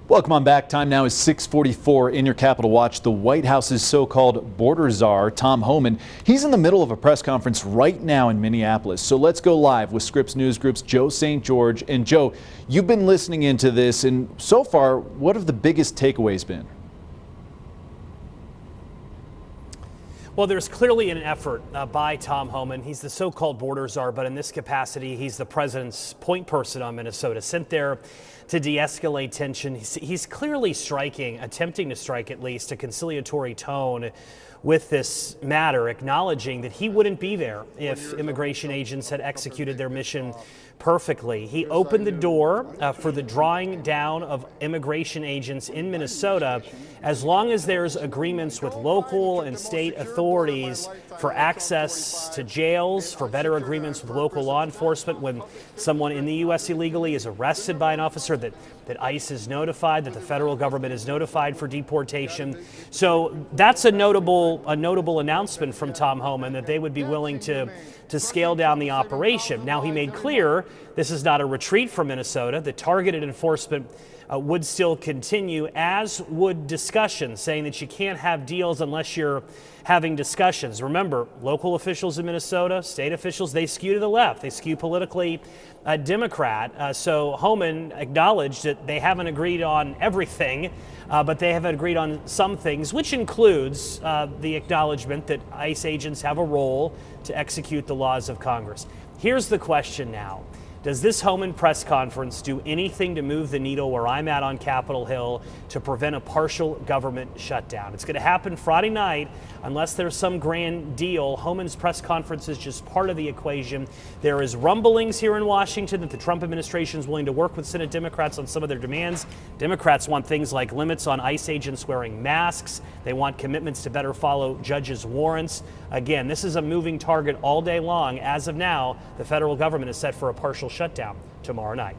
Welcome on back. Time now is 6:44 in your Capitol Watch. The White House's so-called Border Czar Tom Homan. He's in the middle of a press conference right now in Minneapolis. So let's go live with Scripps News Group's Joe St. George. And Joe, you've been listening into this, and so far, what have the biggest takeaways been? Well, there's clearly an effort by Tom Homan. He's the so-called border czar, but in this capacity, he's the president's point person on Minnesota, sent there to de-escalate tension. He's clearly attempting to strike at least, a conciliatory tone with this matter, acknowledging that he wouldn't be there if immigration agents had executed their mission perfectly. He opened the door for the drawing down of immigration agents in Minnesota as long as there's agreements with local and state authorities for access to jails, for better agreements with local law enforcement when someone in the U.S. illegally is arrested by an officer, that ICE is notified, that the federal government is notified for deportation. So that's a notable announcement from Tom Homan, that they would be willing to scale down the operation. Now, he made clear this is not a retreat from Minnesota. The targeted enforcement would still continue, as would discussions, saying that you can't have deals unless you're having discussions. Remember, local officials in Minnesota, state officials, they skew to the left. They skew politically Democrat. So Homan acknowledged that they haven't agreed on everything, but they have agreed on some things, which includes the acknowledgement that ICE agents have a role to execute the laws of Congress. Here's the question now. Does this Homan press conference do anything to move the needle where I'm at on Capitol Hill to prevent a partial government shutdown? It's going to happen Friday night unless there's some grand deal. Homan's press conference is just part of the equation. There is rumblings here in Washington that the Trump administration is willing to work with Senate Democrats on some of their demands. Democrats want things like limits on ICE agents wearing masks. They want commitments to better follow judges' warrants. Again, this is a moving target all day long. As of now, the federal government is set for a partial shutdown tomorrow night.